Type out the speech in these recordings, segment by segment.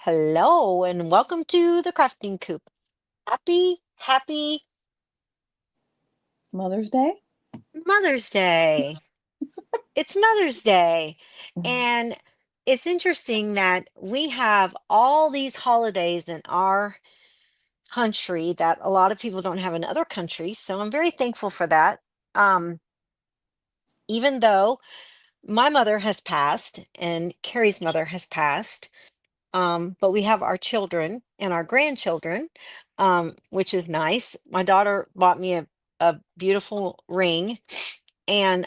Hello and welcome to the Crafting Coop. Happy Mother's Day? Mother's Day. It's Mother's Day. Mhm. And it's interesting that we have all these holidays in our country that a lot of people don't have in other countries. So I'm very thankful for that. Um, Even though my mother has passed and Carrie's mother has passed, but we have our children and our grandchildren, which is nice. My daughter bought me a beautiful ring, and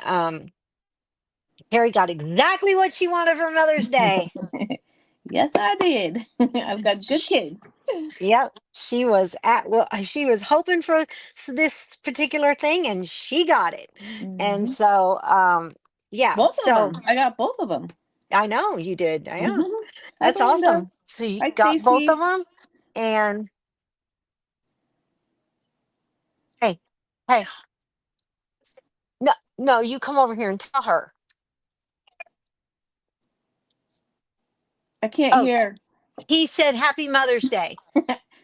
Carrie got exactly what she wanted for Mother's Day. Yes, I did. I've got good Sh- kids. Yep, she was hoping for this particular thing, and she got it. And Hmm. so, yeah, Both of so them. I got both of them. I know you did. I know. Hmm. Hi, That's Belinda. awesome. So you Hi, got both of Stacy. them, and hey, hey, no, no, you come over here and tell her. I can't Oh, hear. he said Happy Mother's Day.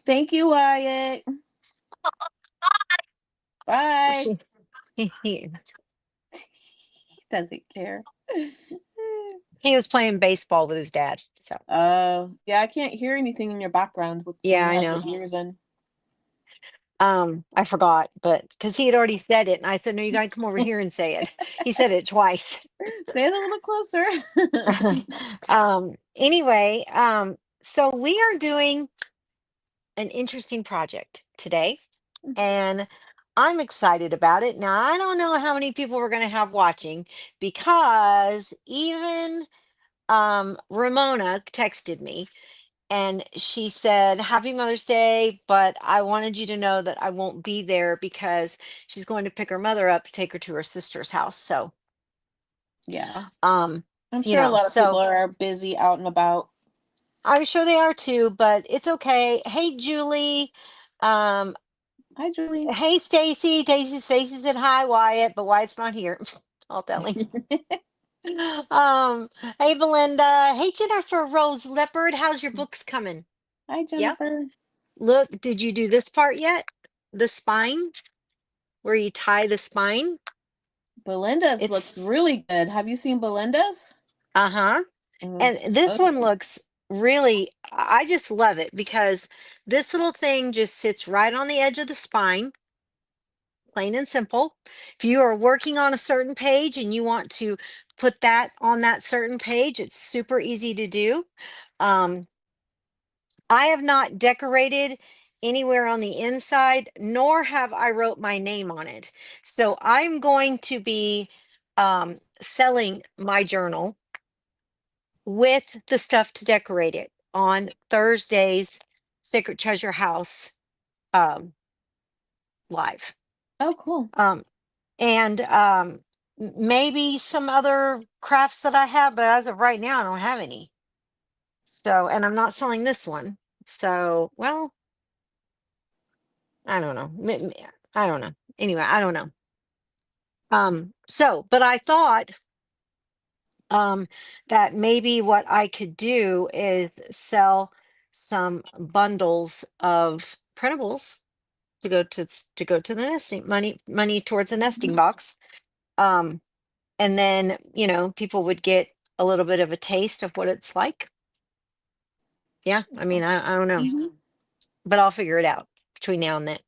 Thank you, Wyatt. Bye. She, he, Doesn't care. he was playing baseball with his dad. So, Yeah, I can't hear anything in your background when yeah, you I have the know. ears in. I forgot, but because he had already said it, and I said, "No, you got to come over here and say it." He said it twice. Say it a little closer. Anyway, so we are doing an interesting project today, and I'm excited about it. Now, I don't know how many people we're going to have watching because even Ramona texted me and she said, Happy Mother's Day, but I wanted you to know that I won't be there because she's going to pick her mother up to take her to her sister's house. So, Yeah. um, I'm sure a lot of people so are busy out and about. I'm sure they are too, but it's okay. Hey, Julie. Um, Hi, Julie. hey, Stacy. Stacy said hi, Wyatt, but Wyatt's not here. I'll tell him. Um, hey, Belinda. Hey, Jennifer Rose Leopard. How's your books coming? Hi, Yep. Jennifer. Look, did you do this part yet? The spine, where you tie the spine? Belinda's looks It's, really good. Have you seen Belinda's? uh-huh. Mm, And this so one good. looks really, I just love it because this little thing just sits right on the edge of the spine, plain and simple. If you are working on a certain page and you want to put that on that certain page, it's super easy to do. Um, I have not decorated anywhere on the inside, nor have I wrote my name on it. So I'm going to be selling my journal with the stuff to decorate it on Thursday's Sacred Treasure House um, live. Oh, cool. Um, and maybe some other crafts that I have, but as of right now, I don't have any. So, and I'm not selling this one. So, well, I don't know. I don't know. Anyway, I don't know. So, but I thought um that maybe what I could do is sell some bundles of printables to go to the nesting money towards the nesting Mhm. box. Um, and then, people would get a little bit of a taste of what it's like. Yeah, I mean, I don't know, Mhm. but I'll figure it out between now and then.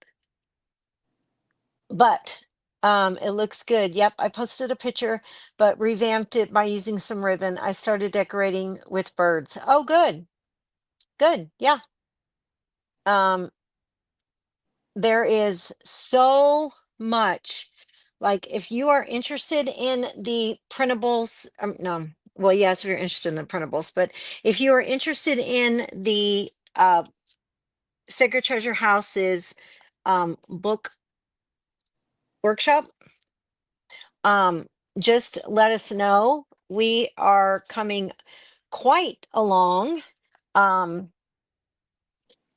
But it looks good. Yep, I posted a picture, but revamped it by using some ribbon. I started decorating with birds. Oh, good. Good. Yeah. Um, there is so much. Like if you are interested in the printables, no, well, yes, if you're interested in the printables, but if you are interested in the Sacred Treasure House's book workshop, um, just let us know. We are coming quite along. Um,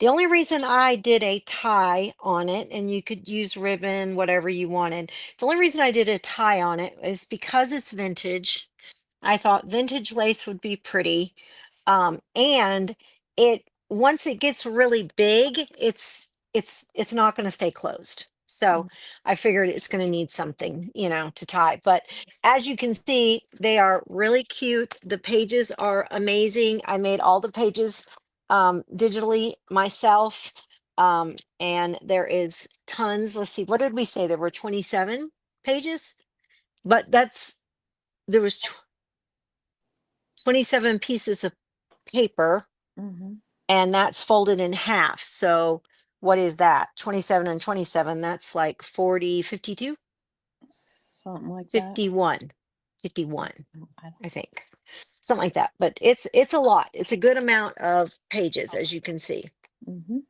the only reason I did a tie on it, and you could use ribbon, whatever you wanted. The only reason I did a tie on it is because it's vintage. I thought vintage lace would be pretty. And it once it gets really big, it's not going to stay closed. So Mm. I figured it's going to need something, to tie. But as you can see, they are really cute. The pages are amazing. I made all the pages digitally myself. And there is tons. Let's see, what did we say? There were 27 pages, but there was 27 pieces of paper, Mhm. and that's folded in half. So what is that? 27 and 27, that's like 40, 52, Something like that. 51, 51, I I think. Something like that. But it's a lot. It's a good amount of pages, as you can see. Mhm.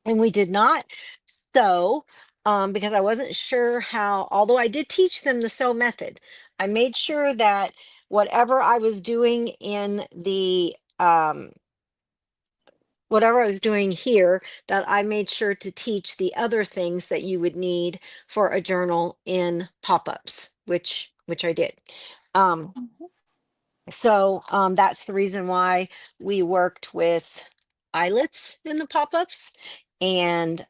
And we did not sew, because I wasn't sure how, although I did teach them the sew method. I made sure that whatever I was doing in the whatever I was doing here, that I made sure to teach the other things that you would need for a journal in pop-ups, which I did. Um, Mhm. so that's the reason why we worked with eyelets in the pop-ups, and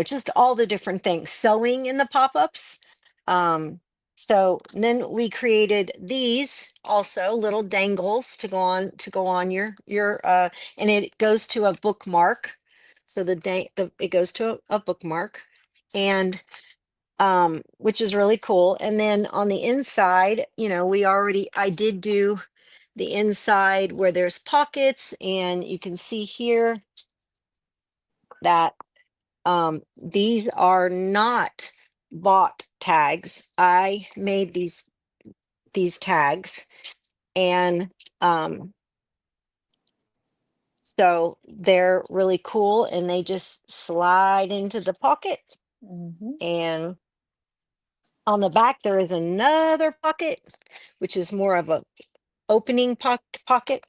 just all the different things, sewing in the pop-ups. Um, so then we created these also little dangles to go on your and it goes to a bookmark. So it goes to a bookmark, and which is really cool. And then on the inside, I did do the inside where there's pockets, and you can see here that these are not bought tags. I made these tags, and um, so they're really cool, and they just slide into the pocket. Mhm. And on the back there is another pocket, which is more of a opening pocket.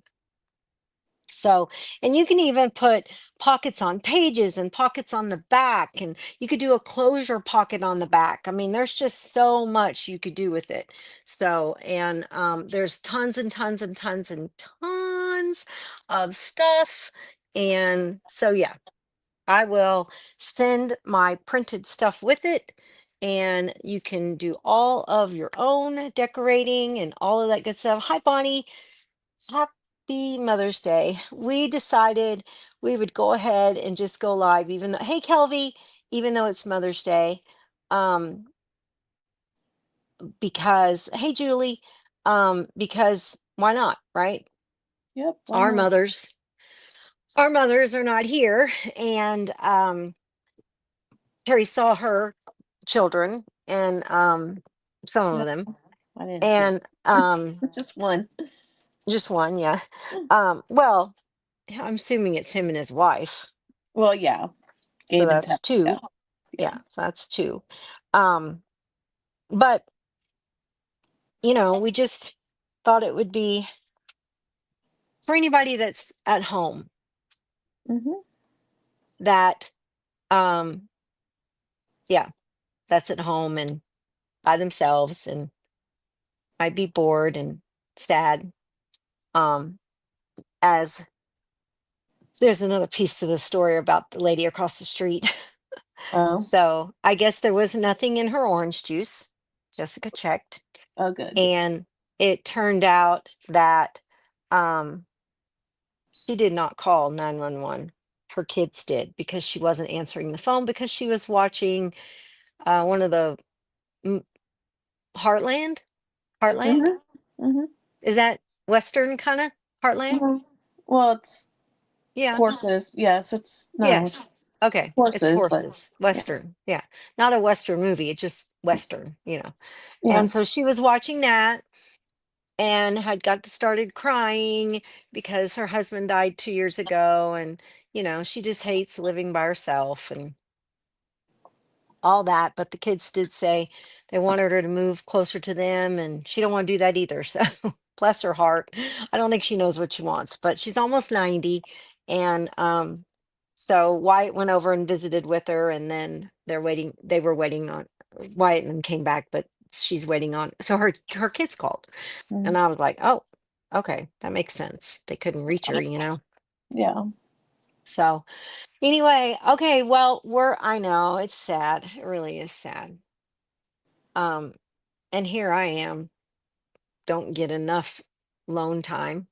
So, and you can even put pockets on pages and pockets on the back, and you could do a closure pocket on the back. I mean, there's just so much you could do with it. So, and there's tons and tons and tons and tons of stuff. And so, yeah, I will send my printed stuff with it, and you can do all of your own decorating and all of that good stuff. Hi, Bonnie. Happy Mother's Day. We decided we would go ahead and just go live, even though, hey, Kelby, even though it's Mother's Day, um, because, hey, Julie, because why not, right? Yep. Why Our not? mothers, our mothers are not here, and Terry saw her children, and some of Yep. them, I didn't see and just one. just one, yeah. Well, I'm assuming it's him and his wife, Well, yeah. so Gabe and Tess. that's Yeah. two. Yeah. Yeah, so that's two. Um, but we just thought it would be for anybody that's at home, Mhm. that um yeah, that's at home and by themselves and might be bored and sad. Um, as there's another piece to the story about the lady across the street. Oh. So I guess there was nothing in her orange juice. Jessica checked, Oh, good. and it turned out that um she did not call 911. Her kids did, because she wasn't answering the phone, because she was watching one of the m- Heartland. Heartland? Mhm. Mhm. Is that Western kind of Heartland? Mhm. Well, it's Yeah. horses. Yes, it's no, it's Yes. Okay. It's horses, but horses. yeah. Western. Yeah. Not a Western movie. It's just Western. Yeah. And so she was watching that, and had got started crying because her husband died 2 years ago. And, she just hates living by herself and all that. But the kids did say they wanted her to move closer to them, and she don't want to do that either. So bless her heart. I don't think she knows what she wants, but she's almost 90. And so Wyatt went over and visited with her, and then they were waiting on Wyatt, and came back, but she's waiting on, so her kids called, Mhm. and I was like, oh, okay, that makes sense. They couldn't reach her. Yeah. So anyway, okay, well, I know it's sad. It really is sad. Um, and here I am, don't get enough loan time.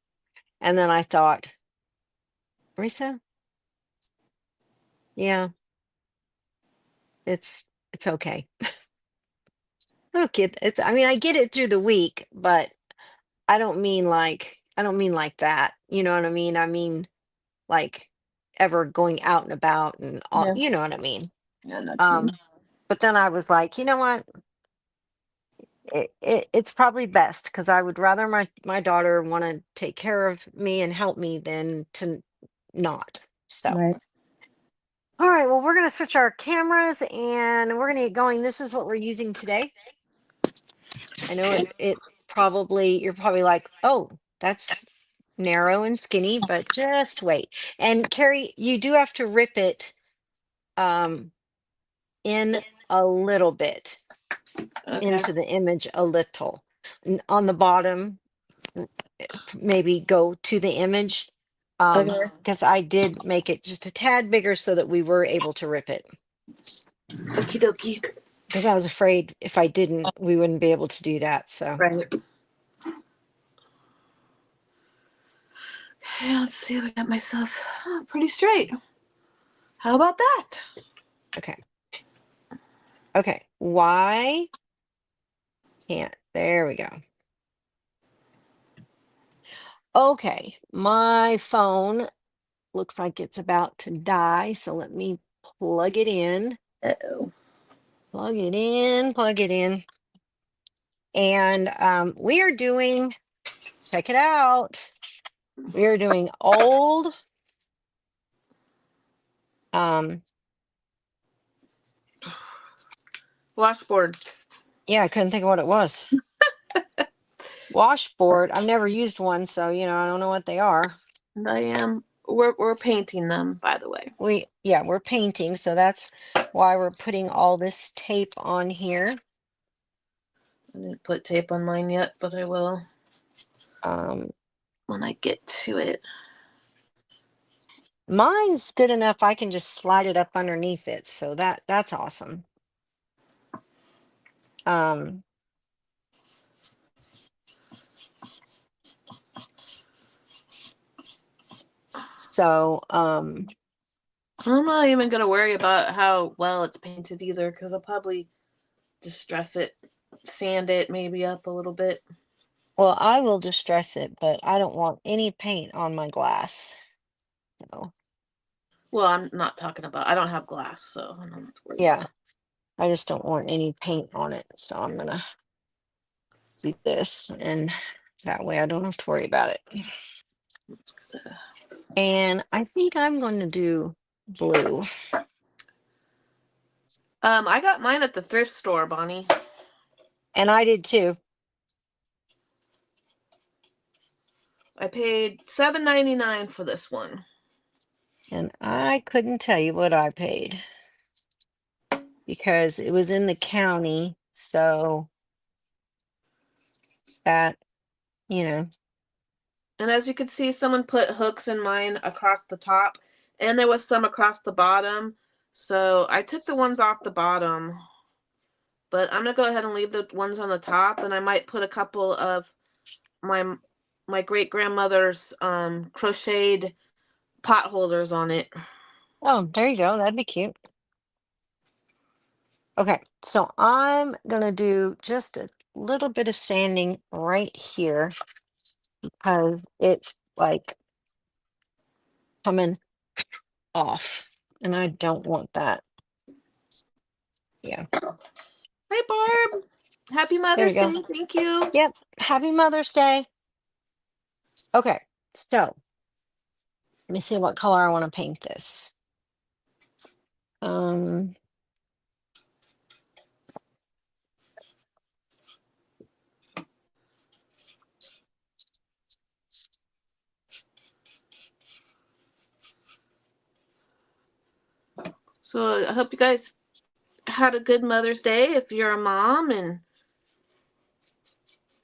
And then I thought, Risa, yeah, it's okay. Look, I mean, I get it through the week, but I don't mean like that. You know what I mean? I mean like ever going out and about and all, Yeah. you know what I mean? Yeah, not you. Um, but then I was like, you know what? It's probably best because I would rather my daughter want to take care of me and help me than to not. So, Right. all right, well, we're gonna switch our cameras and we're gonna get going. This is what we're using today. I know it probably you're probably like, oh, that's narrow and skinny, but just wait. And Carrie, you do have to rip it um in a little bit Okay. into the image a little. On the bottom, maybe go to the image. Okay. Because I did make it just a tad bigger so that we were able to rip it. Okie dokie. Because I was afraid if I didn't, we wouldn't be able to do that. So, Right. Okay, let's see if I got myself pretty straight. How about that? okay. Okay. Why can't, there we go. Okay. My phone looks like it's about to die. So let me plug it in, Uh-oh. plug it in, plug it in. And we are doing, check it out. We are doing old, um, Washboards. yeah, I couldn't think of what it was. Washboard. I've never used one, so I don't know what they are. And I am. We're painting them, by the way. Yeah, we're painting, so that's why we're putting all this tape on here. I didn't put tape on mine yet, but I will Um, when I get to it. Mine's good enough. I can just slide it up underneath it, so that's awesome. Um, so I'm not even gonna worry about how well it's painted either, because I'll probably distress it, sand it maybe up a little bit. well, I will distress it, but I don't want any paint on my glass. So, Well, I'm not talking about. I don't have glass, so I don't have to worry about yeah, I just don't want any paint on it. So I'm gonna do this, and that way I don't have to worry about it. it. And I think I'm going to do blue. I got mine at the thrift store, Bonnie. And I did too. I paid $7.99 for this one. And I couldn't tell you what I paid because it was in the county. So that, you know, And as you can see, someone put hooks in mine across the top, and there was some across the bottom. So I took the ones off the bottom, but I'm gonna go ahead and leave the ones on the top, and I might put a couple of my my great grandmother's crocheted pot holders on it. oh, there you go. That'd be cute. Okay. So I'm going to do just a little bit of sanding right here because it's like coming off. And I don't want that. Yeah. Hey So Barb, happy there you Mother's go. Day. Thank you. Yep. Happy Mother's Day. Okay. So let me see what color I want to paint this. Um, So I hope you guys had a good Mother's Day if you're a mom, and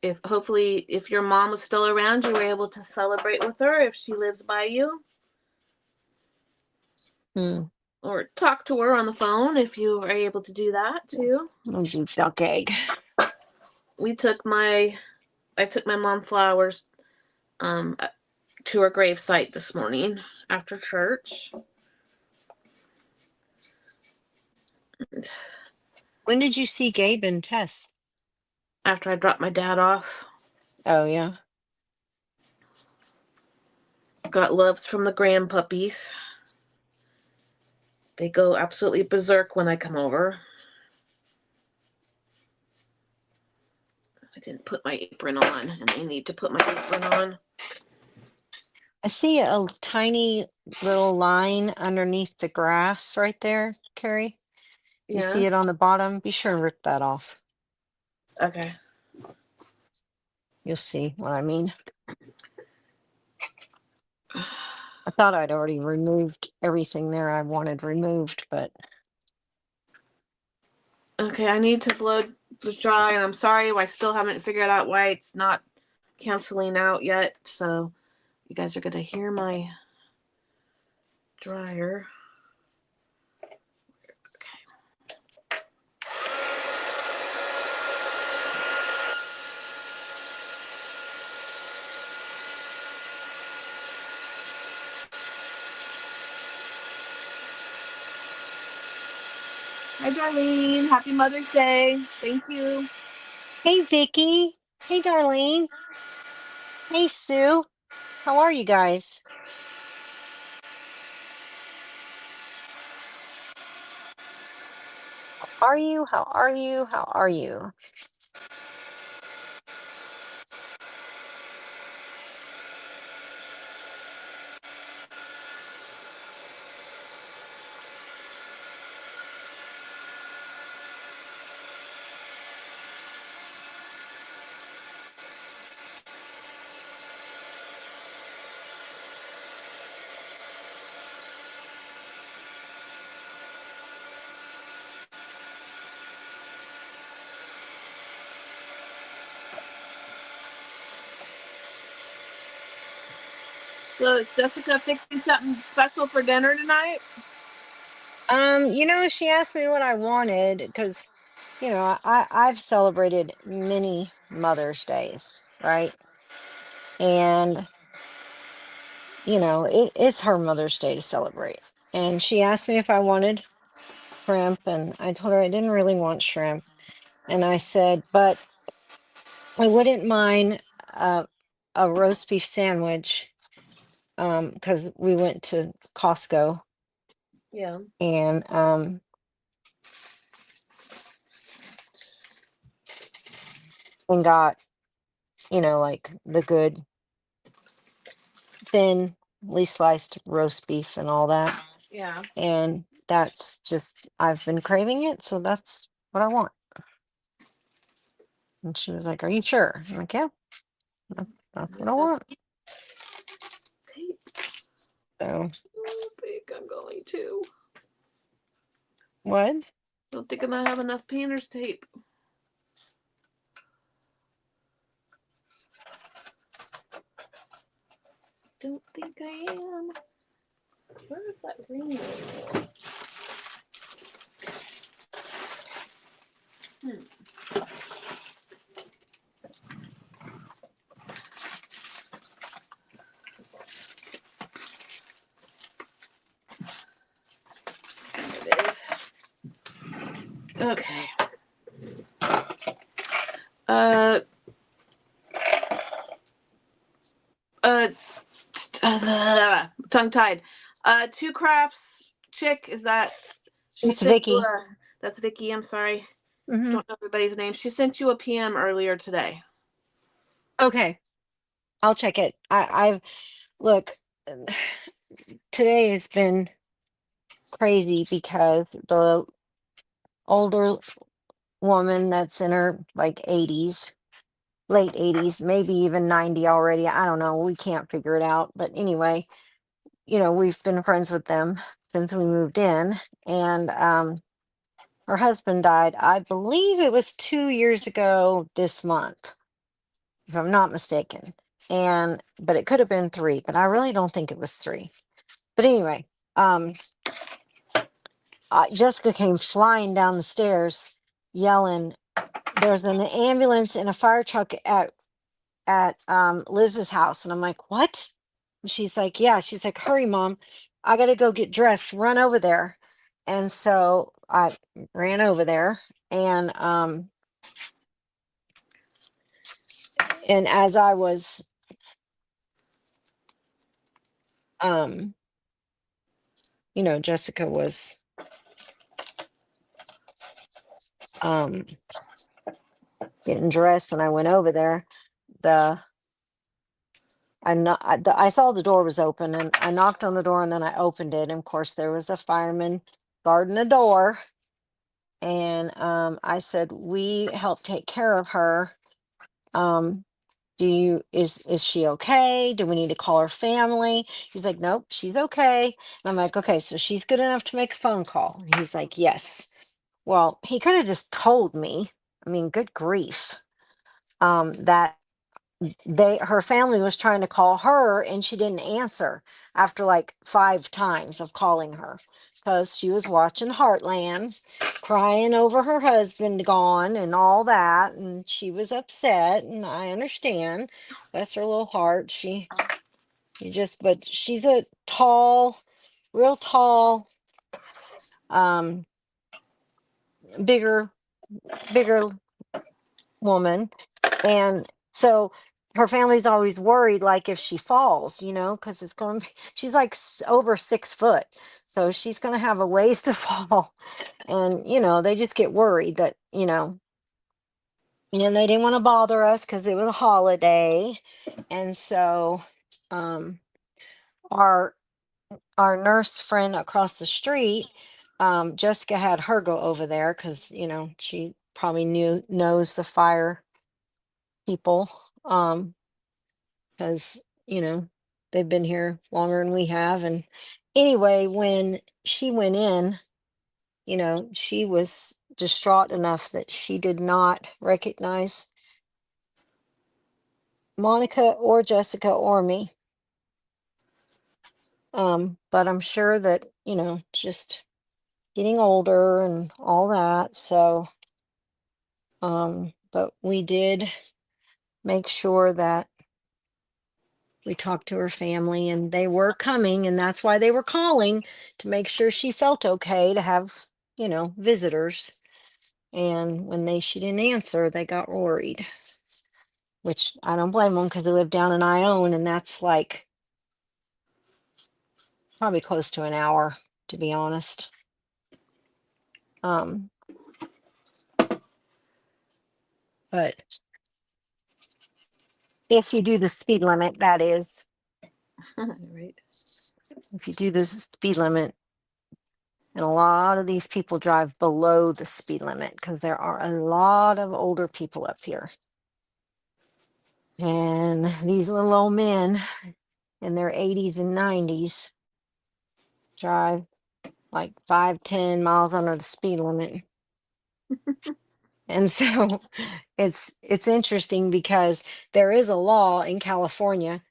if hopefully if your mom was still around, you were able to celebrate with her if she lives by you. Hmm. or talk to her on the phone if you are able to do that too. Would you duck egg? We took my I took my mom flowers um to her grave site this morning after church. When did you see Gabe and Tess? After I dropped my dad off. Oh yeah. Got loves from the grandpuppies. They go absolutely berserk when I come over. I didn't put my apron on, and I need to put my apron on. I see a tiny little line underneath the grass right there, Carrie. You Yeah. see it on the bottom? Be sure to rip that off. Okay. You'll see what I mean. I thought I'd already removed everything there I wanted removed, but Okay, I need to blow dry, and I'm sorry I still haven't figured out why it's not canceling out yet. So you guys are gonna hear my dryer. Okay. Hi, Darlene. Happy Mother's Day. Thank you. hey, Vicky. Hey, Darlene. Hey, Sue. How are you guys? How are you? How are you? How are you? So is Jessica fixing something special for dinner tonight? She asked me what I wanted because, I've celebrated many Mother's Days, right? And, it's her Mother's Day to celebrate. And she asked me if I wanted shrimp, and I told her I didn't really want shrimp. And I said, but I wouldn't mind a roast beef sandwich because we went to Costco Yeah. and got, like the good thinly sliced roast beef and all that. Yeah. And that's just, I've been craving it, so that's what I want. And she was like, "Are you sure?" I'm like, "Yeah, that's what I want." Tape. So, I think I'm going to. what? Don't think I'm gonna have enough painter's tape. Don't think I am. Where is that green one? Hmm. There it is. Okay. Uh, uh, tongue tied. Two crafts chick. Is that? She It's sent you Vicky. a. That's Vicky. I'm sorry. Hmm. Don't know everybody's name. She sent you a PM earlier today. Okay, I'll check it. I've look. Today has been crazy because the older woman that's in her like 80s, late 80s, maybe even 90 already. I don't know. We can't figure it out. But anyway, we've been friends with them since we moved in. And her husband died, I believe it was 2 years ago this month, if I'm not mistaken. But it could have been three, but I really don't think it was three. But anyway, um, Jessica came flying down the stairs yelling, "There's an ambulance and a fire truck at Liz's house." And I'm like, "What?" And she's like, "Yeah." She's like, "Hurry, Mom. I got to go get dressed. Run over there." And so I ran over there, and as I was um Jessica was um getting dressed and I went over there, the I saw the door was open and I knocked on the door and then I opened it. And of course, there was a fireman guarding the door. And I said, "We helped take care of her. Um, is she okay? Do we need to call her family?" He's like, "Nope, she's okay." And I'm like, "Okay, so she's good enough to make a phone call." And he's like, "Yes." Well, he could have just told me. I mean, good grief. That her family was trying to call her and she didn't answer after like 5 times of calling her because she was watching Heartland, crying over her husband gone and all that, and she was upset, and I understand. Bless her little heart. But she's a tall, real tall, um bigger bigger woman. And so her family's always worried, like if she falls, because she's like over 6 foot. So she's going to have a ways to fall. And, they just get worried that, and they didn't want to bother us because it was a holiday. And so, um, our, our nurse friend across the street, Jessica had her go over there because, she probably knows the fire people. Because they've been here longer than we have. And anyway, when she went in, she was distraught enough that she did not recognize Monica or Jessica or me. But I'm sure that, just getting older and all that. So, but we did make sure that we talked to her family and they were coming, and that's why they were calling, to make sure she felt okay to have, visitors. And when she didn't answer, they got worried, which I don't blame them because they live down in Ione, and that's like probably close to an hour, to be honest. Um, but if you do the speed limit, that is, Right. if you do the speed limit, and a lot of these people drive below the speed limit because there are a lot of older people up here. And these little old men in their 80s and 90s drive like 5, 10 miles under the speed limit. And so it's interesting because there is a law in California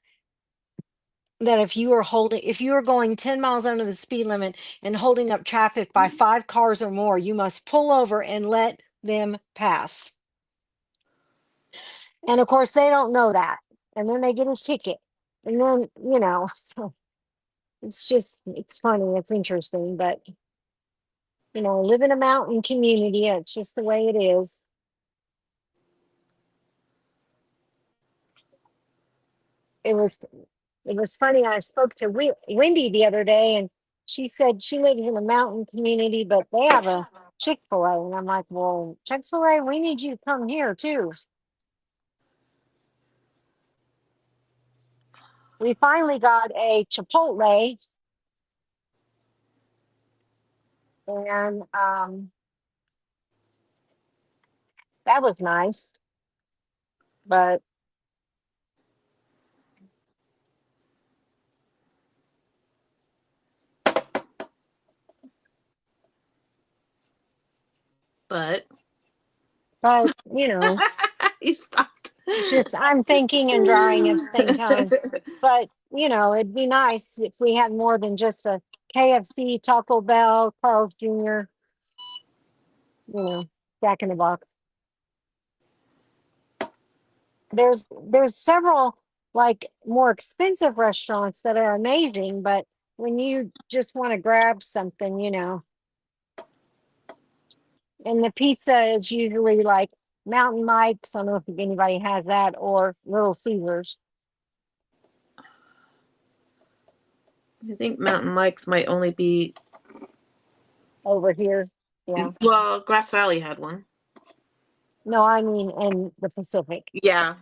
that if you are going 10 miles under the speed limit and holding up traffic by 5 cars or more, you must pull over and let them pass. And of course, they don't know that. And then they get a ticket. And then, so it's funny, it's interesting, but live in a mountain community, it's just the way it is. It was it was funny. I spoke to Wendy the other day, and she said she lives in a mountain community, but they have a Chick-fil-A. And I'm like, "Well, Chick-fil-A, we need you to come here too." We finally got a Chipotle, and that was nice. But But but you stopped. it's just I'm thinking and drawing at the same time. But it'd be nice if we had more than just a KFC, Taco Bell, Carl's Jr., Jack in the Box. There's several like more expensive restaurants that are amazing, but when you just want to grab something, and the pizza is usually like Mountain Mike's. I don't know if anybody has that, or Little Caesars I think Mountain Mike's might only be. over here. Yeah. Well, Grass Valley had one. No, I mean in the Pacific. Yeah.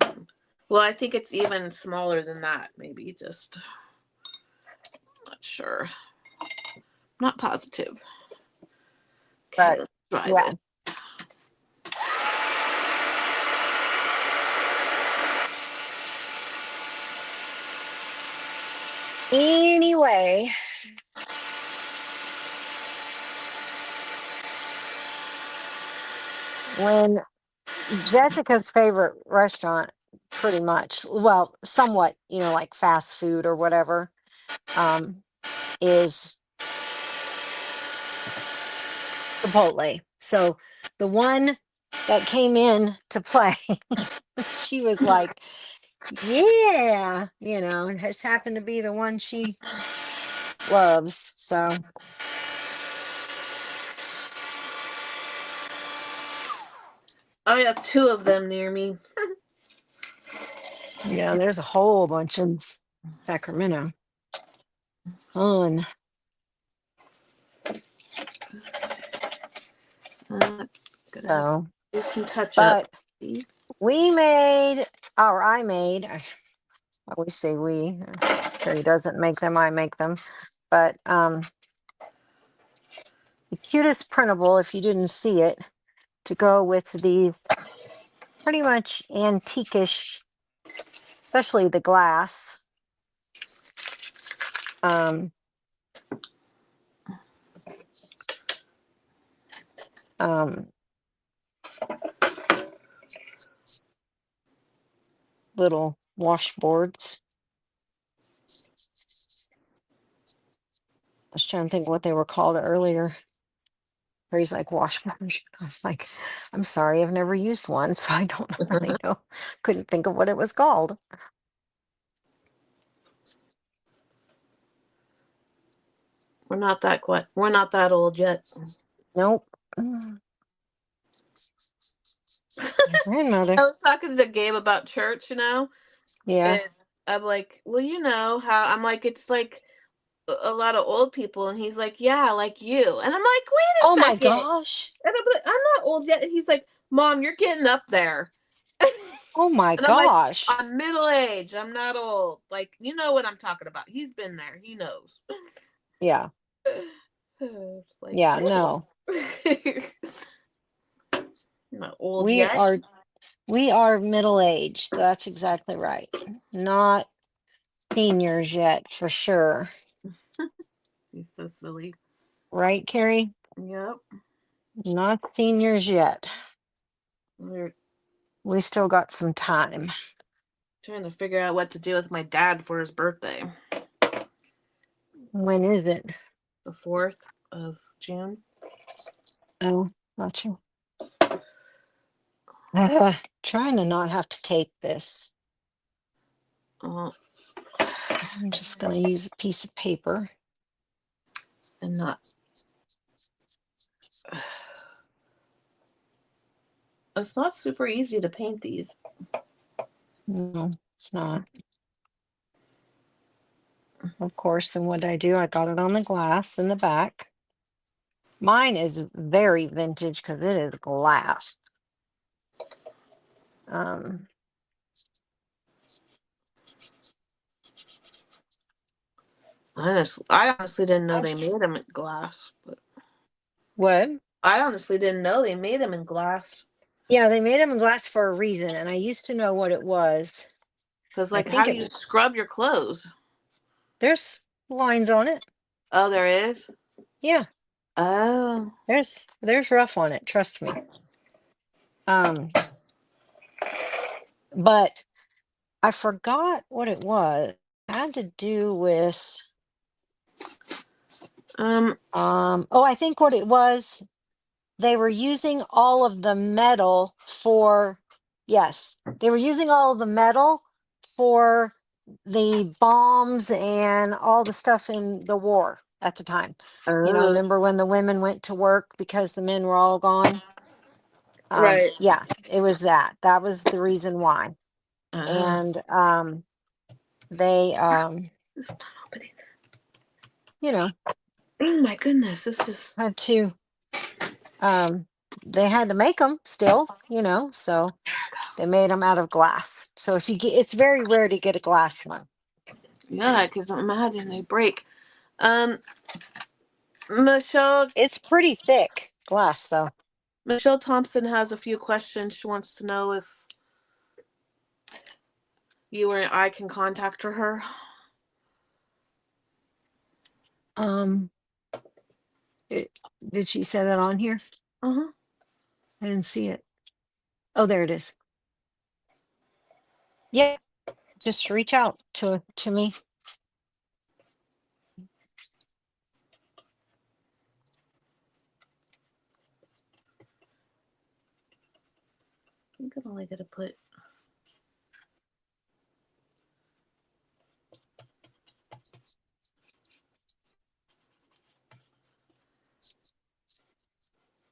Well, I think it's even smaller than that. Maybe just not sure. Not positive. Okay, But let's try yeah. this. Anyway, when Jessica's favorite restaurant, pretty much, well, somewhat, like fast food or whatever, um, is Chipotle. So the one that came in to play, she was like, yeah, it just happened to be the one she loves. So I have two of them near me. yeah, there's a whole bunch in Sacramento. Fun. Gonna have to So, do some touch up. but we made, or I made, I always say we, Carrie doesn't make them, I make them. But the cutest printable, if you didn't see it, to go with these pretty much antiquish, especially the glass. Um, um, little washboards. I was trying to think what they were called earlier. He's like washboard. I was like, I'm sorry, I've never used one, so I don't really know. Couldn't think of what it was called. We're not that old yet. Nope. My grandmother. I was talking to Gabe about church, Yeah. and I'm like, well, you know how I'm like, it's like a lot of old people, and he's like, yeah, like you, and I'm like, wait a Oh my second, gosh. and I'm like, I'm not old yet, and he's like, Mom, you're getting up there, Oh my and I'm like, gosh. I'm middle age, I'm not old, like you know what I'm talking about. He's been there, he knows. Yeah. It's like, Yeah, no. not old We yet. are we are middle aged. That's exactly right. Not seniors yet, for sure. He's so silly. Right, Carrie? Yep. Not seniors yet. We're We still got some time. trying to figure out what to do with my dad for his birthday. When is it? The 4th of June. Oh, gotcha. Trying to not have to tape this. Uh, I'm just going to use a piece of paper. and not. It's not super easy to paint these. No, it's not. Of course, and what did I do? I got it on the glass in the back. Mine is very vintage because it is glass. Um, I honestly didn't know I've, they made them in glass. But what? I honestly didn't know they made them in glass. Yeah, they made them in glass for a reason, and I used to know what it was. Because, I like, how think do you scrub your clothes? there's lines on it. Oh, there is? Yeah, Oh. there's rough on it. Trust me. But I forgot what it was. Had to do with Um, oh, I think what it was, they were using all of the metal for, yes, they were using all of the metal for the bombs and all the stuff in the war at the time. oh, Remember when the women went to work because the men were all gone? right. Yeah, it was that. That was the reason why. Oh, And they it's not opening. you know, Oh my goodness, this is. had to um they had to make them still, so they made them out of glass. So if you get, it's very rare to get a glass one. Yeah, I could imagine they break. Um, Michelle It's pretty thick glass though. Michelle Thompson has a few questions. She wants to know if you or I can contact her. Um, it, did she say that on here? Uh huh. I didn't see it. Oh, there it is. Yeah, just reach out to me. I think I'm only gonna put.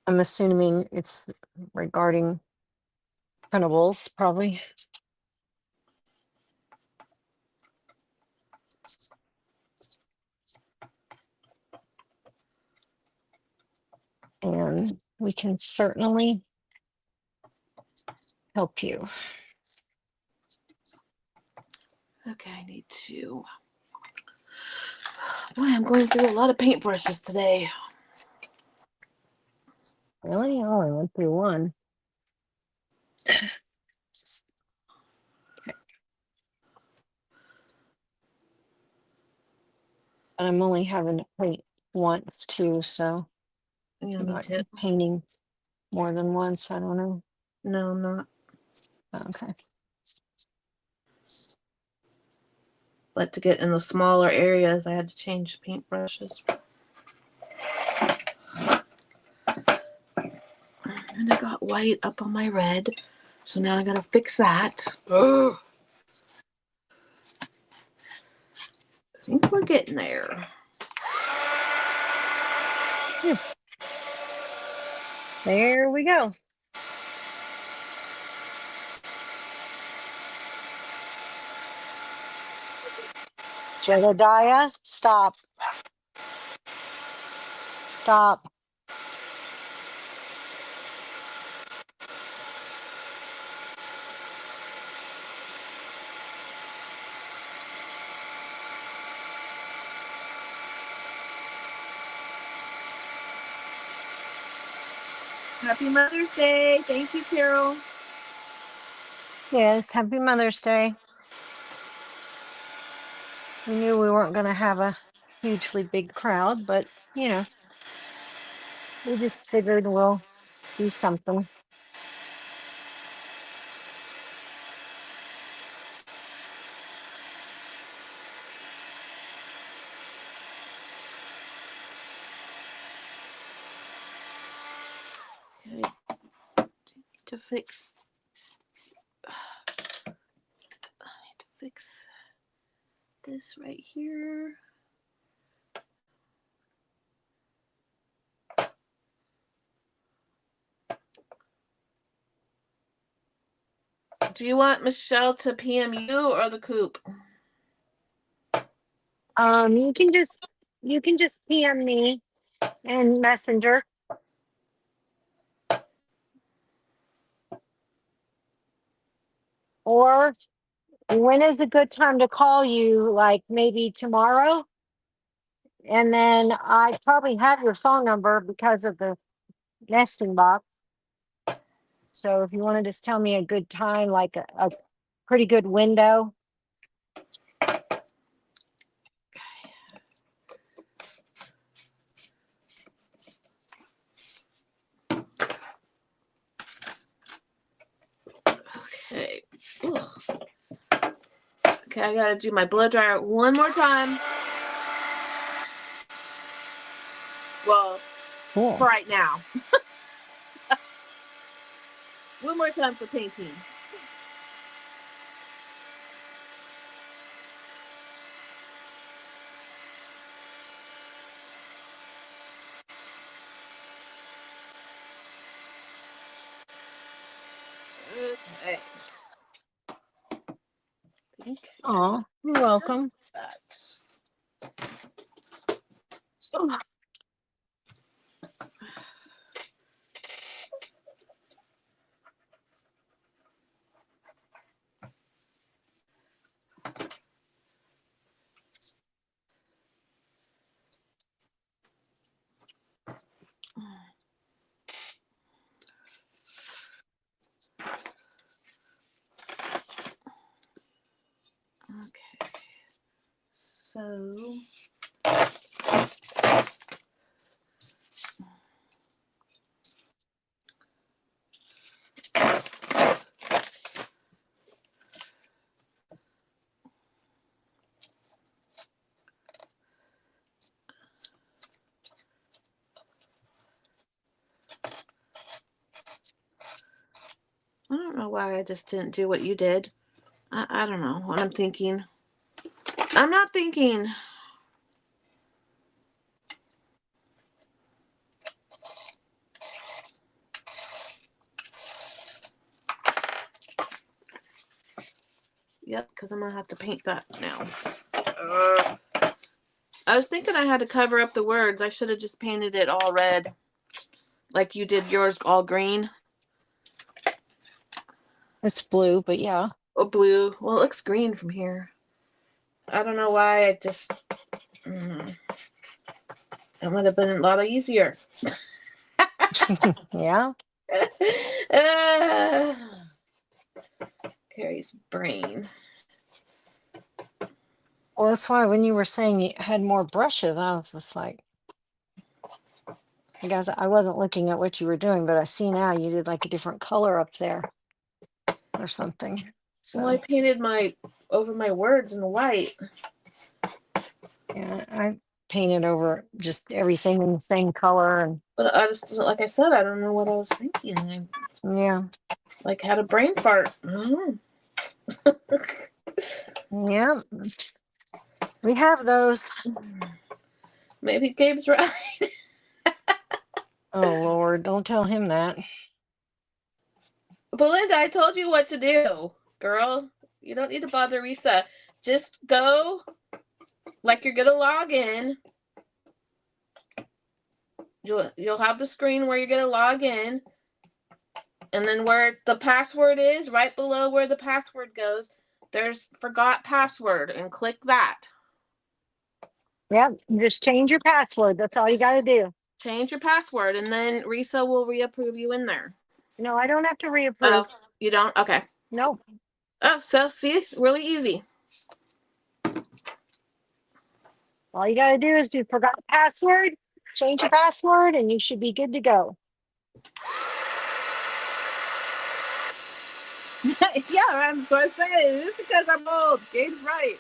I'm assuming it's regarding printables, probably. And we can certainly help you. Okay, I need to. Boy, I'm going through a lot of paintbrushes today. Really? Oh, I went through one. I'm only having to paint once too, so Yeah, I'm me not too. painting more than once. I don't know. No, I'm not. Okay. But to get in the smaller areas, I had to change paintbrushes. And I got white up on my red, so now I gotta fix that. Ugh. I think we're getting there. Yeah, there we go. Jedediah, stop. Stop. Happy Mother's Day. Thank you, Carol. Yes, happy Mother's Day. We knew we weren't going to have a hugely big crowd, but we just figured we'll do something. Okay. To fix. I need to fix this right here. Do you want Michelle to PM you or the coop? Um, you can just you can just PM me and Messenger, or when is a good time to call you? Like maybe tomorrow? And then I probably have your phone number because of the nesting box. So if you want to just tell me a good time, like a pretty good window. Okay. Ugh. Okay, I gotta do my blow dryer one more time. Well, for Cool. right now. One more time for painting. Okay. I think Oh, you're welcome. that. Oh, Okay. So I don't know why I just didn't do what you did. I don't know what I'm thinking. I'm not thinking. Yep, because I'm gonna have to paint that now. I was thinking I had to cover up the words. I should have just painted it all red, like you did yours all green. it's blue, but yeah. Oh, blue. Well, it looks green from here. I don't know why. I just. It would have been a lot easier. Yeah. uh, Carrie's brain. Well, that's why when you were saying you had more brushes, I was just like, I guess I wasn't looking at what you were doing, but I see now you did like a different color up there or something. Well, I So painted my over my words in white. yeah, I painted over just everything in the same color and But I just, like I said, I don't know what I was thinking. I yeah, like had a brain fart. I don't know. yeah. We have those. Maybe Gabe's right. Oh Lord, don't tell him that. Belinda, I told you what to do, girl. You don't need to bother Risa. Just go like you're gonna log in. You'll have the screen where you're gonna log in, and then where the password is, right below where the password goes, there's forgot password, and click that. Yep, just change your password. That's all you got to do. Change your password, and then Risa will reapprove you in there. No, I don't have to Oh, reapprove. you don't? Okay. No, Oh, so see, it's really easy. all you got to do is do forgot password, change your password, and you should be good to go. Yeah, I'm going to say this is because I'm old. Gabe's right.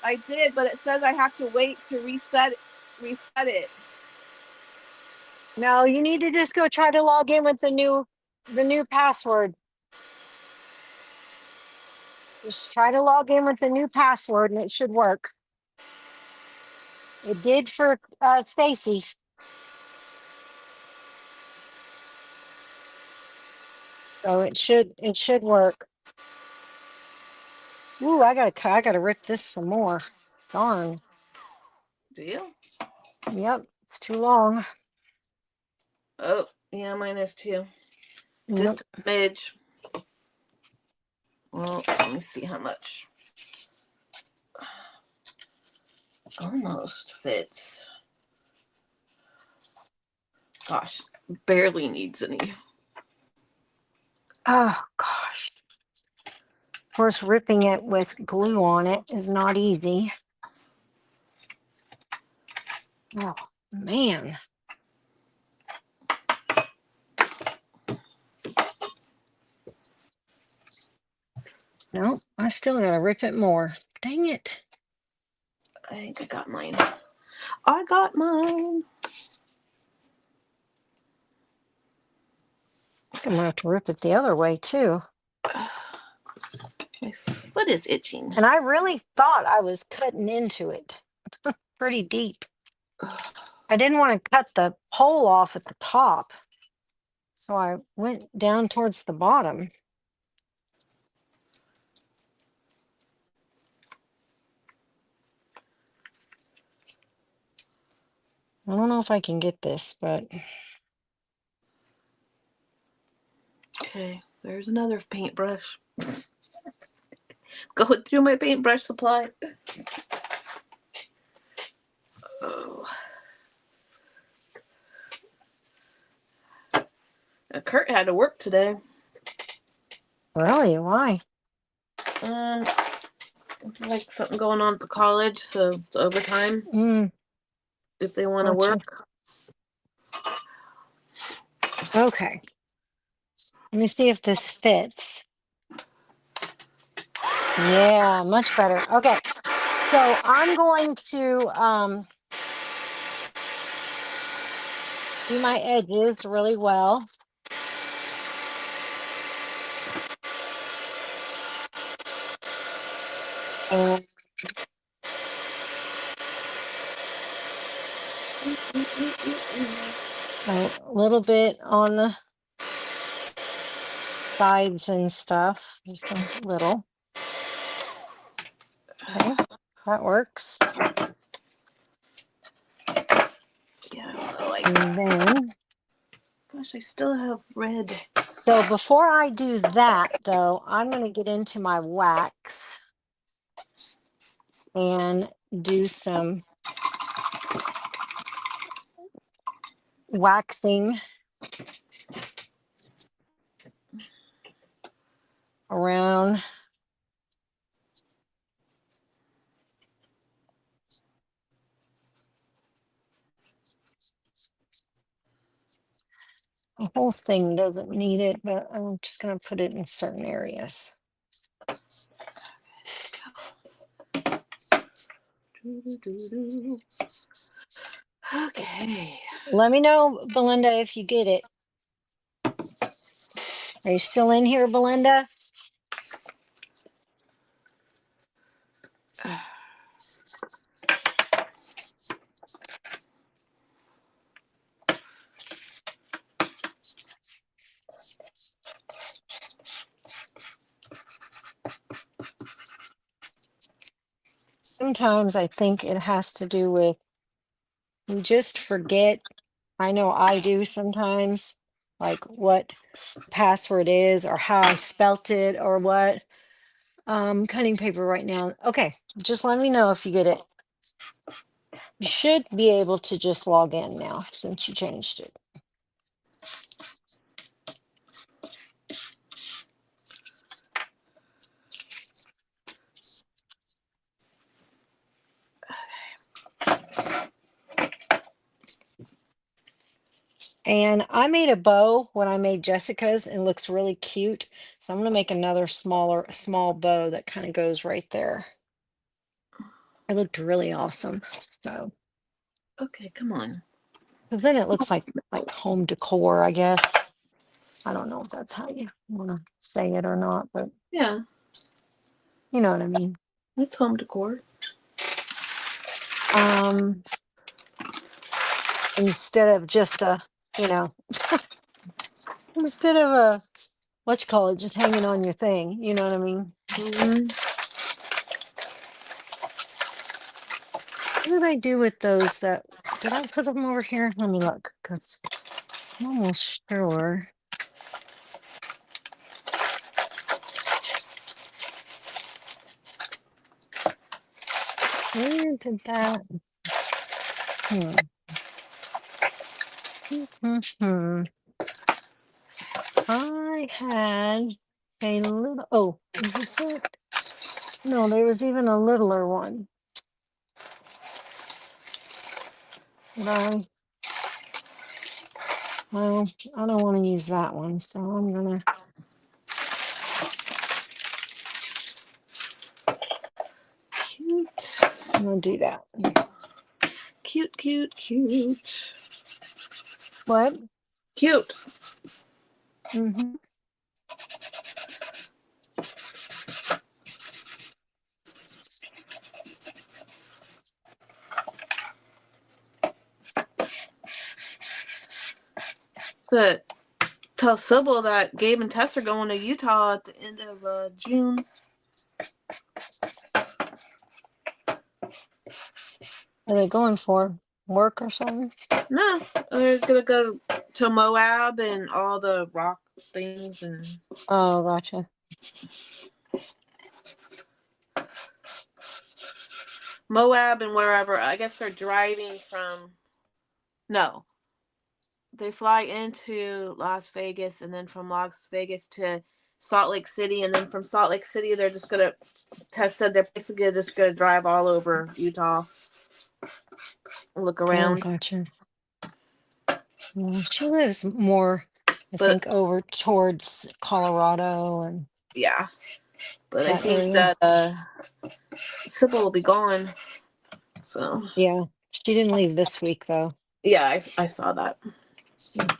I did, but it says I have to wait to reset it. No, you need to just go try to log in with the new password. Just try to log in with the new password, and it should work. It did for Stacy. So it should work. Ooh, I gotta rip this some more. Darn. Do you? Yep, it's too long. Oh, yeah, mine is too. Yep. Just a smidge. Well, let me see how much. Almost fits. Gosh, barely needs any. Oh gosh. Of course, ripping it with glue on it is not easy. Oh man. No, I still gotta rip it more. Dang it. I think I got mine. I got mine. I think I'm gonna have to rip it the other way too. My foot is itching. And I really thought I was cutting into it pretty deep. I didn't want to cut the hole off at the top, so I went down towards the bottom. I don't know if I can get this, but Okay, there's another paintbrush. Going through my paintbrush supply. Oh. Kurt had to work today. really, why? Like something going on at the college, so it's overtime if they want to Gotcha. work. Okay. Let me see if this fits. Yeah, much better. Okay. So I'm going to do my edges really well. And a little bit on the sides and stuff, just a little. Okay, that works. Yeah, I like And that. then, Gosh, I still have red. so before I do that, though, I'm going to get into my wax and do some waxing around the whole thing. Doesn't need it, but I'm just going to put it in certain areas. Okay. Let me know, Belinda, if you get it. Are you still in here, Belinda? Sometimes I think it has to do with we just forget. I know I do sometimes, like what password is or how I spelt it or what. Cutting paper right now. Okay, just let me know if you get it. You should be able to just log in now since you changed it. And I made a bow when I made Jessica's and it looks really cute. So I'm gonna make another small bow that kind of goes right there. It looked really awesome. So, Okay, come on. because then it looks like home decor, I guess. I don't know if that's how you want to say it or not, but Yeah, you know what I mean. it's home decor. Um, instead of just a, you know, instead of a what you call it, just hanging on your thing. You know what I mean? Mm-hmm. What did I do with those that did I put them over here? Let me look because I'm almost sure. Where did that? Hmm. Hmm. I had a little. Oh, is this it? No, there was even a littler one. But well, I don't want to use that one, so I'm gonna. I'm gonna do that. Cute, cute, cute. What? Cute. Mm-hmm. Good. Tell Sybil that Gabe and Tess are going to Utah at the end of June. Are they going for work or something? No, they're gonna go to Moab and all the rock things and Oh, gotcha. Moab and wherever. I guess they're driving from. No, they fly into Las Vegas and then from Las Vegas to Salt Lake City, and then from Salt Lake City they're just gonna. Tess said they're basically just gonna drive all over Utah, look Oh, around. gotcha. Yeah, she lives more, I But think, over towards Colorado and yeah, but I that think area. that Sybil will be gone. So Yeah, she didn't leave this week though. yeah, I saw that. Mm.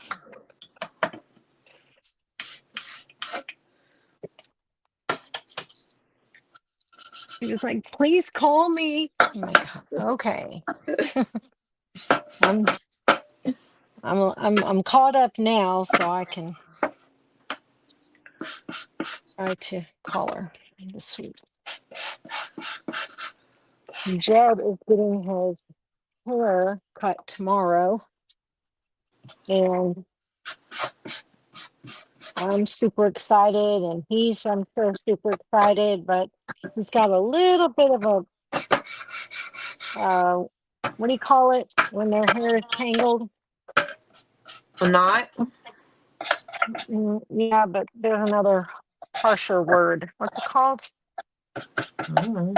She was like, "Please call me." I'm like, "Okay." I'm I'm caught up now, so I can try to call her this week. Jed is getting his hair cut tomorrow, and I'm super excited, and he's, I'm sure, super excited, but he's got a little bit of a, what do you call it when their hair is tangled? I'm not. Yeah, but there's another harsher word. What's it called? Mm-hmm.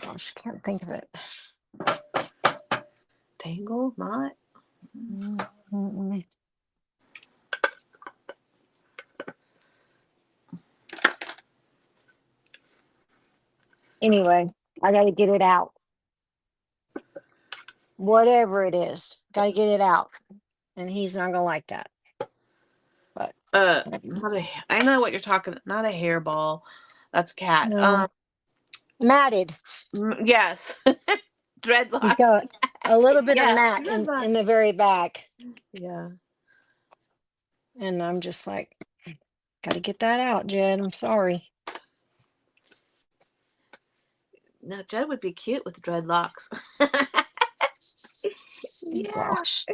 Gosh, can't think of it. Tangle, not. Mm. Anyway, I got to get it out. Whatever it is, got to get it out. And he's not going to like that. But Not a. I know what you're talking. Not a hairball. That's a cat. no, matted. Yes. He's Dreadlocks. got a little bit of Yeah, mat dreadlocks. in the very back. Yeah. And I'm just like, got to get that out, Jed. I'm sorry. Now Jed would be cute with dreadlocks. Yeah. Gosh,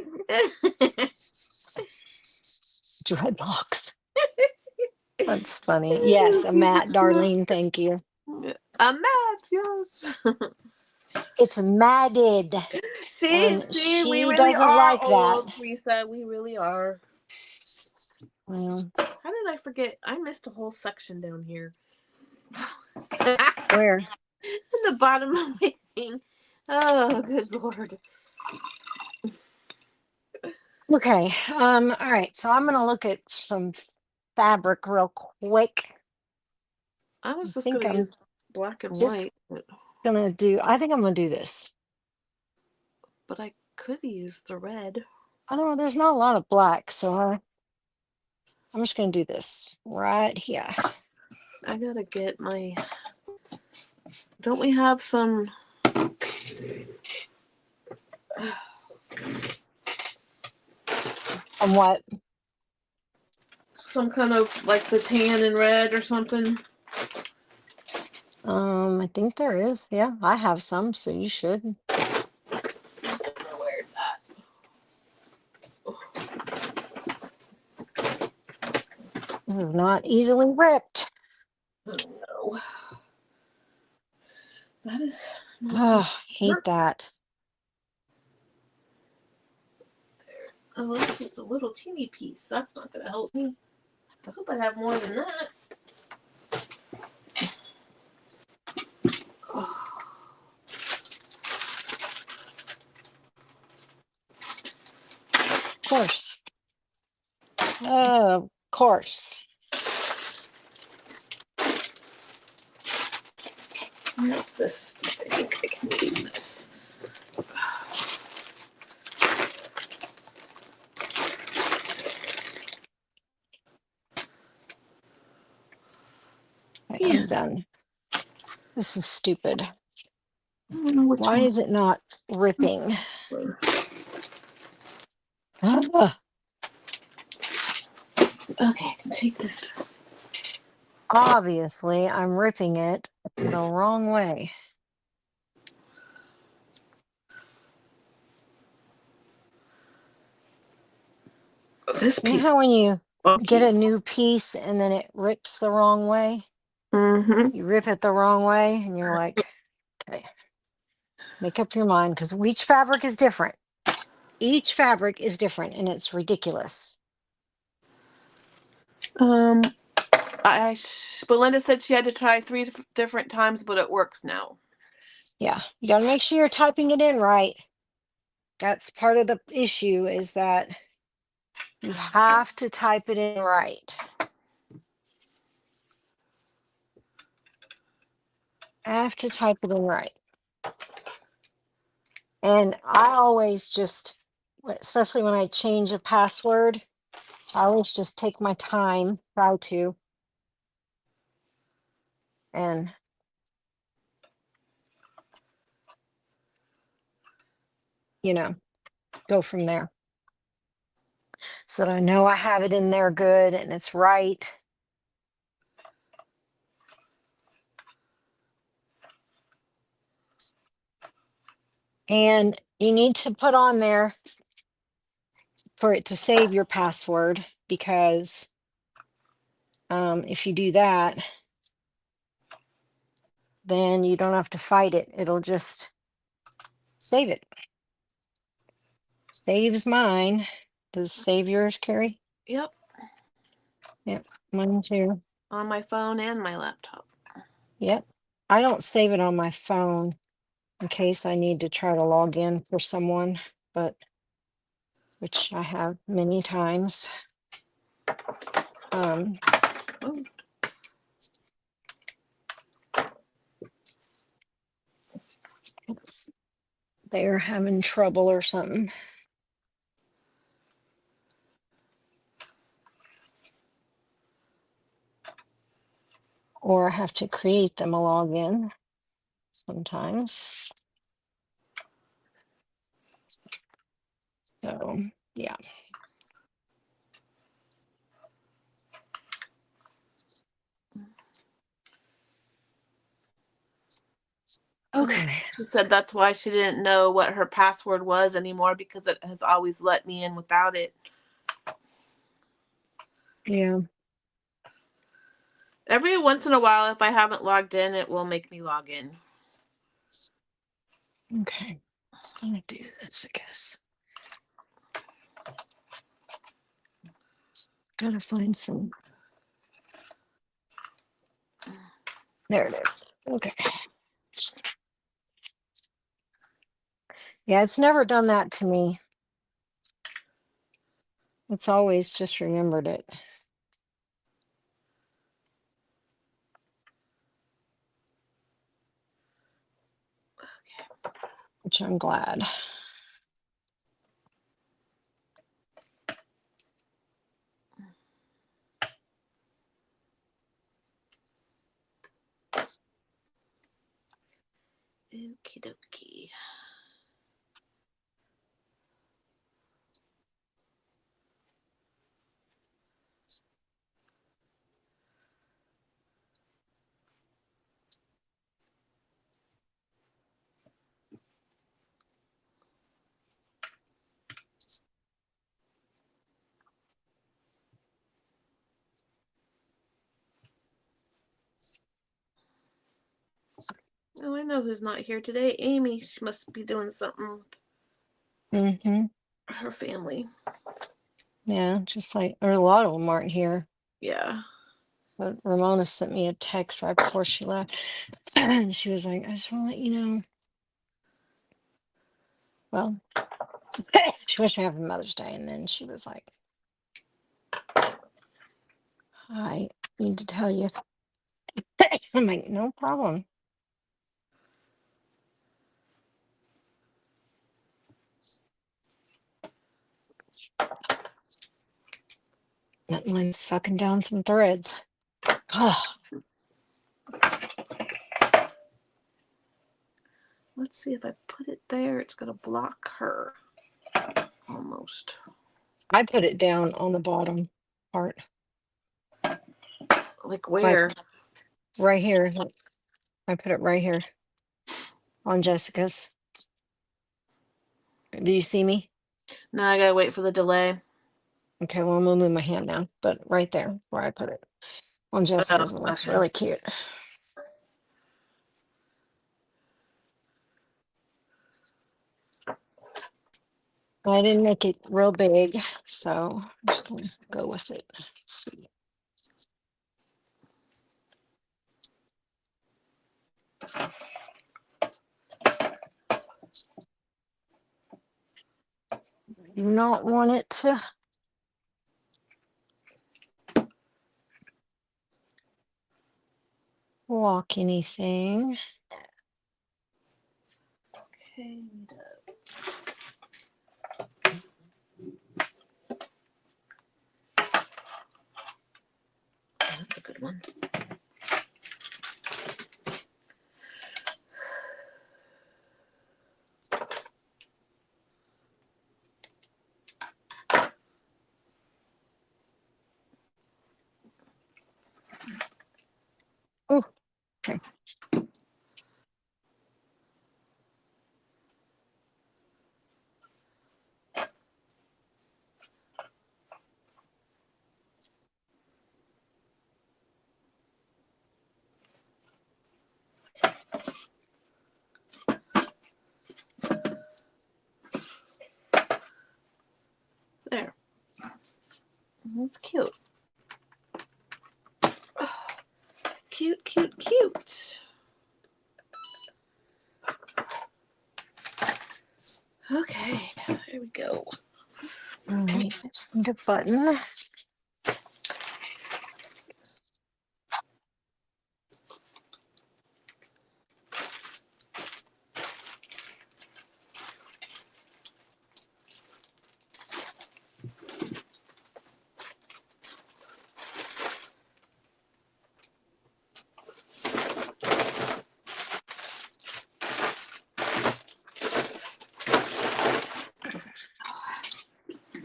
dreadlocks. That's funny. Yes, a mat, Darlene. Thank you. A match, yes. It's matted, and See, we she really doesn't are like that. old, Teresa. We really are. Well, How did I forget? I missed a whole section down here. where? In the bottom of my thing. Oh, good lord. Okay. All right. So I'm gonna look at some fabric real quick. I I was just think gonna I'm use black and just white, I think I'm gonna do this. but I could use the red. I don't know, there's not a lot of black, so I'm just gonna do this right here. I gotta get my. Don't we have some? Somewhat. Some kind of like the tan and red or something? I think there is. Yeah, I have some, so you should. I don't know where it's at. This is not easily ripped. Oh no. That is Oh, hate not that. there. Oh, that's just a little teeny piece. That's not gonna help me. I hope I have more than that. Oh. Of course. Of course. This, I think I can use this. Okay, Yeah, I'm done. This is stupid. I don't know which Why one. is it not ripping? Ah, Okay, I can take this. obviously, I'm ripping it the wrong way. This You know piece. how when you get Okay. a new piece and then it rips the wrong way? Mm-hmm. You rip it the wrong way and you're like, okay, make up your mind because each fabric is different. Each fabric is different and it's ridiculous. Um, Belinda said she had to try three different times, but it works now. Yeah, you got to make sure you're typing it in right. That's part of the issue is that you have to type it in right. Have to type it in right. And I always just, especially when I change a password, I always just take my time, try to, and go from there. So that I know I have it in there good and it's right. And you need to put on there for it to save your password because if you do that, then you don't have to fight it. It'll just save it. Saves mine. Does save yours, Carrie? Yep, Yep, mine too. on my phone and my laptop. Yep. I don't save it on my phone in case I need to try to log in for someone, but which I have many times. Um, Oh, they're having trouble or something. Or I have to create them a login sometimes. So, yeah. Okay. she said that's why she didn't know what her password was anymore because it has always let me in without it. Yeah. Every once in a while, if I haven't logged in, it will make me log in. Okay. Just gonna do this, I guess. Gotta find some. There it is. Okay. Yeah, it's never done that to me. It's always just remembered it. Which I'm glad. Okie dokie. Oh, I know who's not here today. Amy. She must be doing something with Mm-hmm. her family. Yeah, just like, or a lot of them aren't here. Yeah. But Ramona sent me a text right before she left. And she was like, I just want to let you know. Well, she wished me happy Mother's Day. And then she was like, I need to tell you. I'm like, no problem. That line's sucking down some threads. Oh, Let's see if I put it there. It's going to block her. Almost. I put it down on the bottom part, Like like where? right here. Look, I put it right here on Jessica's. Do you see me? Now I gotta wait for the delay. Okay, well, I'm gonna move my hand now, but right there where I put it on Oh, Jessica's, it looks okay. really cute. I didn't make it real big, so I'm just gonna go with it. Let's see. You not want it to block anything. Okay. That's a good one. Oh, okay. There. That's cute. Cute, cute, cute. Okay, here we go. All right, I just need a button.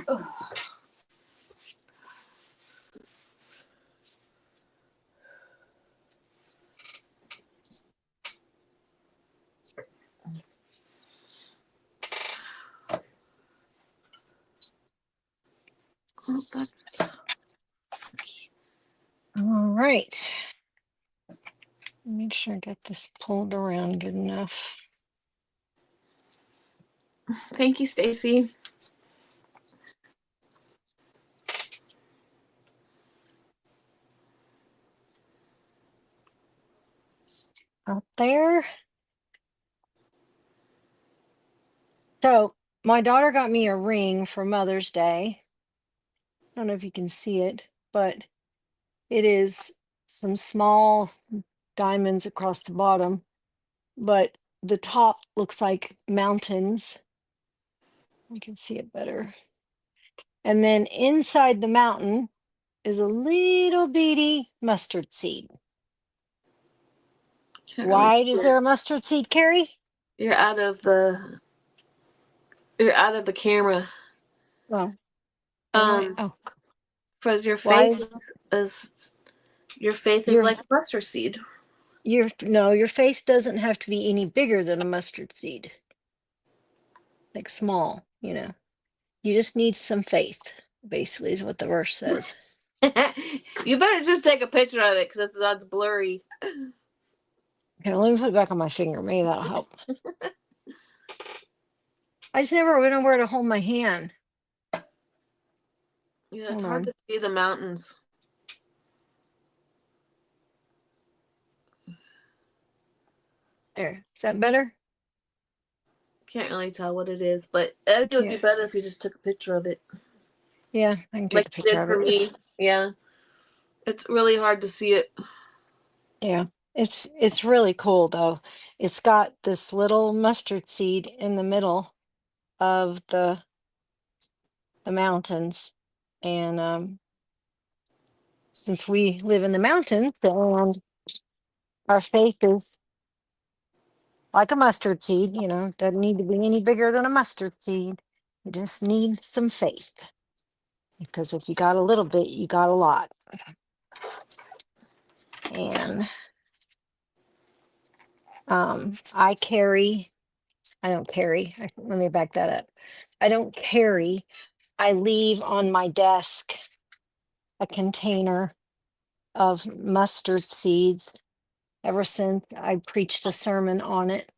Oh, that's All right. Make sure I get this pulled around good enough. thank you, Stacy. Out there. So my daughter got me a ring for Mother's Day. I don't know if you can see it, but it is some small diamonds across the bottom, but the top looks like mountains. I can see it better. And then inside the mountain is a little bitty mustard seed. Can't really Why see is there it. a mustard seed, Carrie? You're out of the. You're out of the camera. Oh, am I? Um, Oh, for your why face is is your face is your like mustard seed. your face doesn't have to be any bigger than a mustard seed, like small, you know. You just need some faith, basically, is what the verse says. You better just take a picture of it because that's blurry. Okay, let me put it back on my finger. Maybe that'll help. I just never know where to hold my hand. Yeah, it's Hold hard on. to see the mountains. There. Is that better? Can't really tell what it is, but I think it would be Yeah. better if you just took a picture of it, Yeah, I can take like a you picture did of for it. me. Yeah, it's really hard to see it. Yeah. It's really cool though. It's got this little mustard seed in the middle of the the mountains. And since we live in the mountains and our faith is like a mustard seed, doesn't need to be any bigger than a mustard seed. You just need some faith. Because if you got a little bit, you got a lot. And I don't carry, let me back that up. I don't carry, I leave on my desk a container of mustard seeds ever since I preached a sermon on it.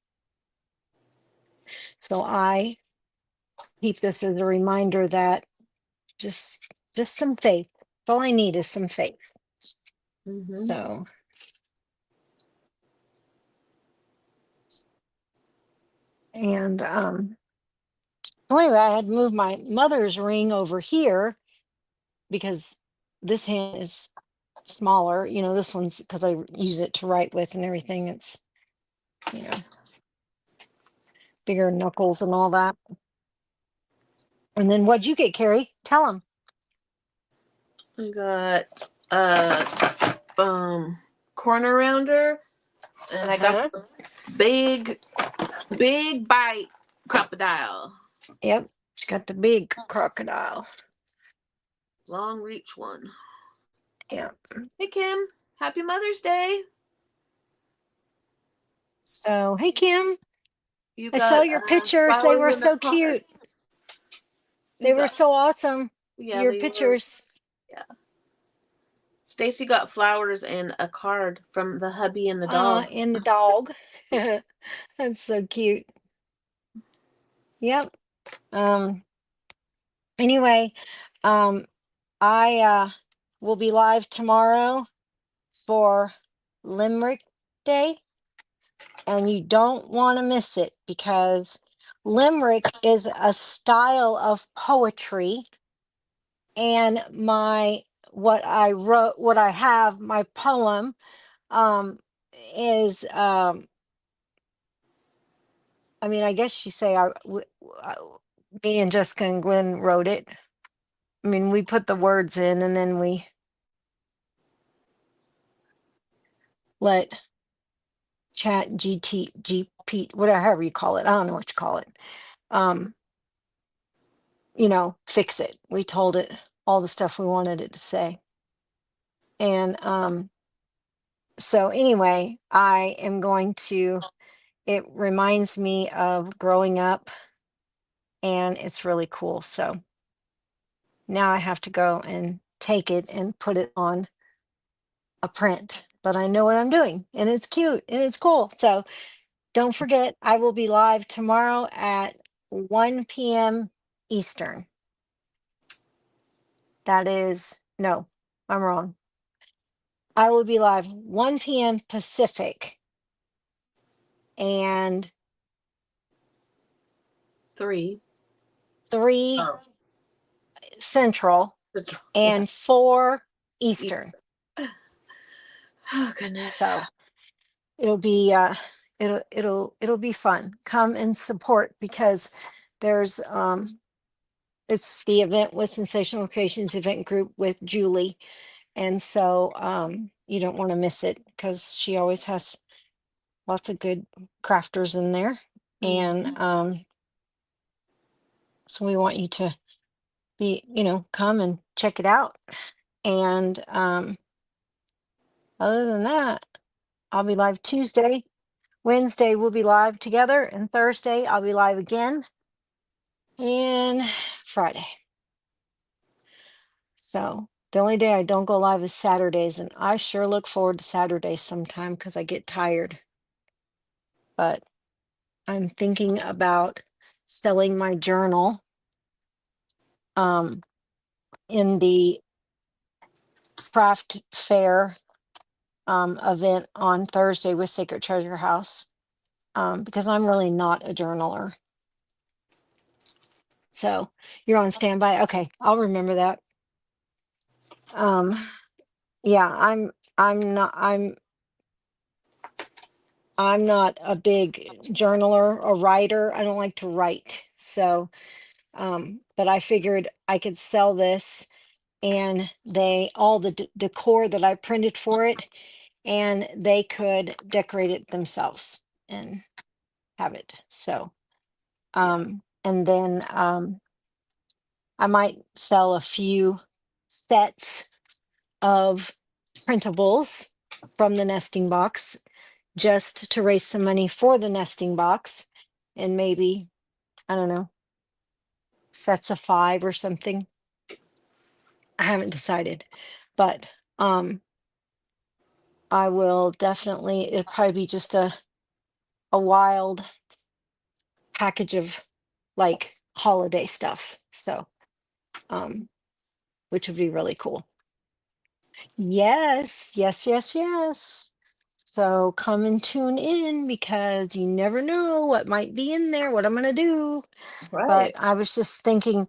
So I keep this as a reminder that just some faith. That's all I need is some faith. Mm-hmm. So and anyway, I had moved my mother's ring over here because this hand is smaller. This one's because I use it to write with and everything. It's bigger knuckles and all that. And then what'd you get, Carrie? Tell them. I got corner rounder, and I got Uh-huh. big bite crocodile. Yep. She got the big crocodile. Long reach one. Yeah. Hey Kim, happy Mother's Day. So, hey, Kim, You I saw got your pictures. They flowers were in the so cart. cute. They You were got so awesome. yeah, Your they were pictures. yeah. Stacy got flowers and a card from the hubby and the dog. And the dog. That's so cute. Yep. Um, anyway, um, I will be live tomorrow for Limerick Day, and you don't want to miss it because Limerick is a style of poetry, and what I have, my poem, um, is I mean, I guess you say me and Jessica and Glenn wrote it. I mean, we put the words in and then we let chat GP, whatever, however you call it. I don't know what you call it. Um, fix it. We told it all the stuff we wanted it to say. And so anyway, it reminds me of growing up and it's really cool. So now I have to go and take it and put it on a print, but I know what I'm doing and it's cute and it's cool. So don't forget, I will be live tomorrow at 1 p.m. Eastern. No, I'm wrong. I will be live 1 p.m. Pacific and 3. 3 Oh, Central yeah. and 4 Eastern. Oh goodness. So it'll be it'll be fun. Come and support because there's it's the event with Sensational Creations event group with Julie. And so you don't want to miss it because she always has lots of good crafters in there. And so we want you to come and check it out. And other than that, I'll be live Tuesday. Wednesday we'll be live together, and Thursday I'll be live again, and Friday. So the only day I don't go live is Saturdays, and I sure look forward to Saturdays sometime because I get tired. But I'm thinking about selling my journal in the craft fair event on Thursday with Sacred Treasure House because I'm really not a journaler. So you're on standby. Okay, I'll remember that. Yeah, I'm not a big journaler or writer. I don't like to write. So But I figured I could sell this, and they all the decor that I printed for it, and they could decorate it themselves and have it. So, Yeah. and then I might sell a few sets of printables from the nesting box just to raise some money for the nesting box, and maybe, I don't know, sets of 5 or something. I haven't decided, but I will definitely, it'll probably be just a wild package of like holiday stuff. So, um, which would be really cool. Yes, yes, yes, yes. So come and tune in because you never know what might be in there, what I'm gonna do. But Right. I was just thinking,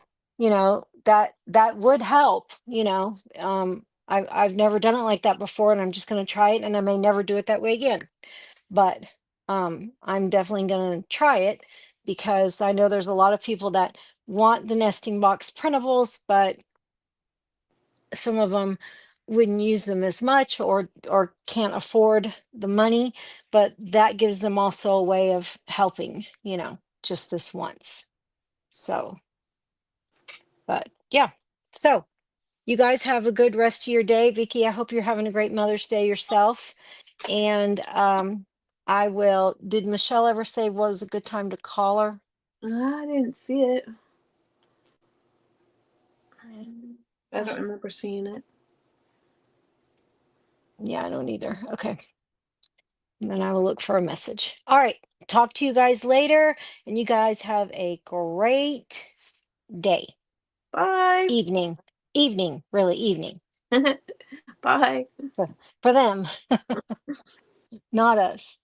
that that would help, I've never done it like that before, and I'm just gonna try it, and I may never do it that way again. But I'm definitely gonna try it because I know there's a lot of people that want the nesting box printables, but some of them wouldn't use them as much, or can't afford the money, but that gives them also a way of helping, just this once. So, but yeah. So you guys have a good rest of your day. Vicky, I hope you're having a great Mother's Day yourself. And I will, did Michelle ever say what was a good time to call her? I didn't see it. Um, I don't remember seeing it. Yeah, I don't either. Okay. And then I will look for a message. All right. Talk to you guys later. And you guys have a great day. Bye. Evening, really evening Bye. for, for them, not us.